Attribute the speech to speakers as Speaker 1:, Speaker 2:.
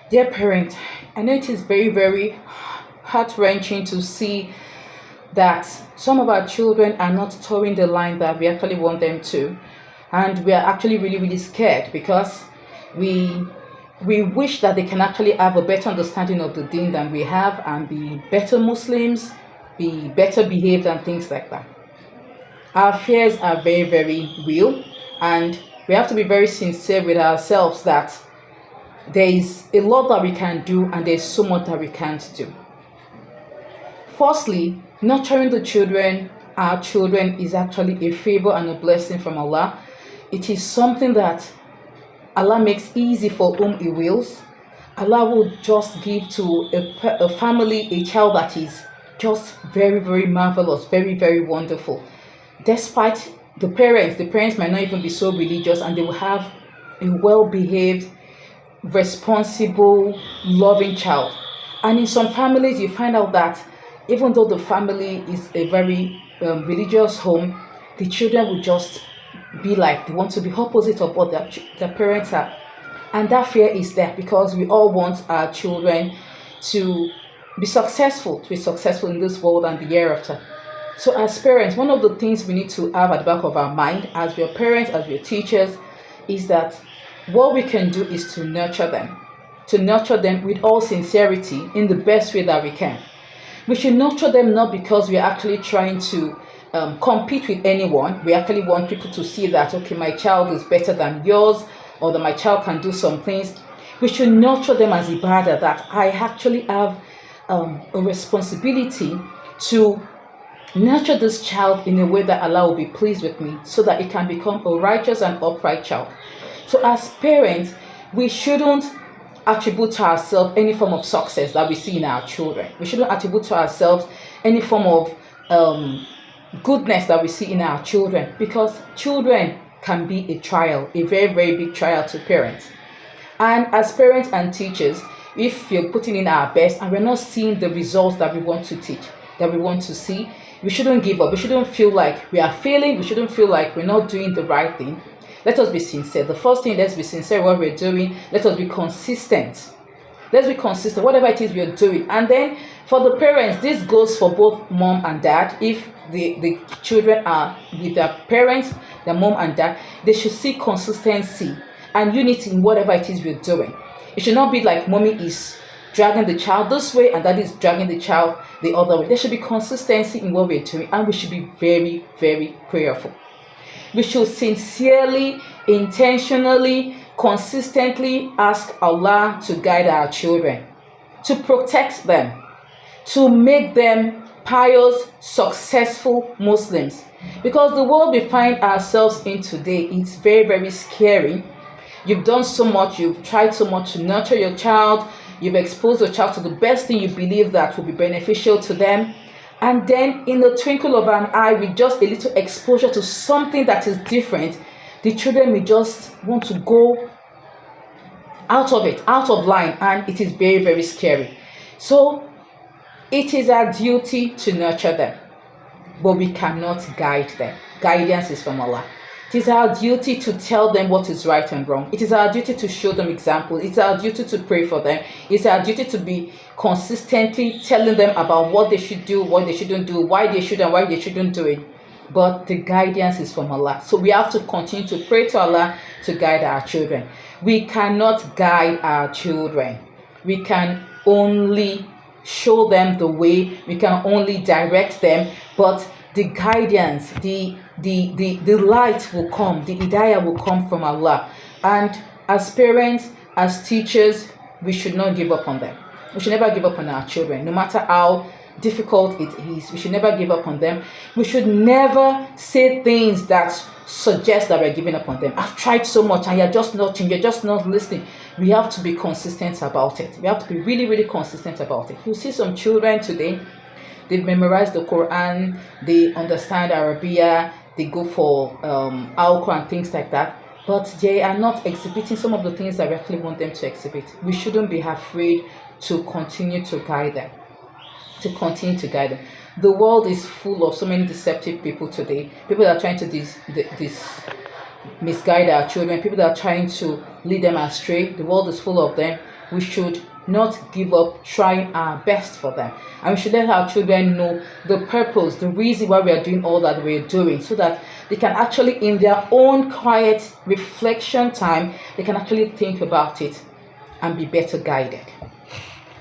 Speaker 1: Dear parent, I know it is very, very heart wrenching to see that some of our children are not towing the line that we actually want them to. And we are actually really, really scared because we we wish that they can actually have a better understanding of the deen than we have and be better Muslims, be better behaved and things like that. Our fears are very, very real, and we have to be very sincere with ourselves that there is a lot that we can do and there's so much that we can't do. Firstly, nurturing the children, our children, is actually a favor and a blessing from Allah. It is something that Allah makes easy for whom He wills. Allah will just give to a family a child that is just very, very marvelous, very, very wonderful. Despite the parents might not even be so religious, and they will have a well-behaved, responsible, loving child. And in some families, you find out that even though the family is a very religious home, the children will just be like they want to be opposite of what their parents are. And that fear is there because we all want our children to to be successful in this world and the hereafter. So as parents, one of the things we need to have at the back of our mind as we are parents, as we are teachers, is that what we can do is to nurture them with all sincerity in the best way that we can. We should nurture them not because we are actually trying to compete with anyone. We actually want people to see that, okay, my child is better than yours, or that my child can do some things. We should nurture them as ibadah, that I actually have a responsibility to nurture this child in a way that Allah will be pleased with me so that it can become a righteous and upright child. So as parents, we shouldn't attribute to ourselves any form of success that we see in our children. We shouldn't attribute to ourselves any form of goodness that we see in our children, because children can be a trial, a very, very big trial to parents. And as parents and teachers, if we're putting in our best and we're not seeing the results that we want to teach, that we want to see, we shouldn't give up. We shouldn't feel like we are failing. We shouldn't feel like we're not doing the right thing. Let us be sincere. The first thing, let's be sincere what we're doing. Let us be consistent. Let's be consistent, whatever it is we are doing. And then for the parents, this goes for both mom and dad. If the children are with their parents, their mom and dad, they should see consistency and unity in whatever it is we're doing. It should not be like mommy is dragging the child this way and daddy is dragging the child the other way. There should be consistency in what we're doing, and we should be very, very prayerful. We should sincerely, intentionally, consistently ask Allah to guide our children, to protect them, to make them pious, successful Muslims. Because the world we find ourselves in today, it's very, very scary. You've done so much, you've tried so much to nurture your child, you've exposed your child to the best thing you believe that will be beneficial to them. And then in the twinkle of an eye, with just a little exposure to something that is different, the children will just want to go out of line, and it is very, very scary. So it is our duty to nurture them, but we cannot guide them. Guidance is from Allah. It is our duty to tell them what is right and wrong. It is our duty to show them examples. It's our duty to pray for them. It's our duty to be consistently telling them about what they should do, what they shouldn't do, why they should and why they shouldn't do it. But the guidance is from Allah. So we have to continue to pray to Allah to guide our children. We cannot guide our children. We can only show them the way. We can only direct them. But the guidance, the light will come, the hidayah will come from Allah. And as parents, as teachers, we should not give up on them. We should never give up on our children, no matter how difficult it is. We should never give up on them. We should never say things that suggest that we're giving up on them. I've tried so much and you're just not changing, you're just not listening. We have to be consistent about it. We have to be really, really consistent about it. You see some children today, they've memorized the Quran, they understand Arabic, they go for Al-Quran and things like that, but they are not exhibiting some of the things that we actually want them to exhibit. We shouldn't be afraid to continue to guide them. The world is full of so many deceptive people today. People that are trying to misguide our children, people that are trying to lead them astray. The world is full of them. we should not give up trying our best for them. And we should let our children know the purpose, the reason why we are doing all that we're doing, so that they can actually, in their own quiet reflection time, they can actually think about it and be better guided.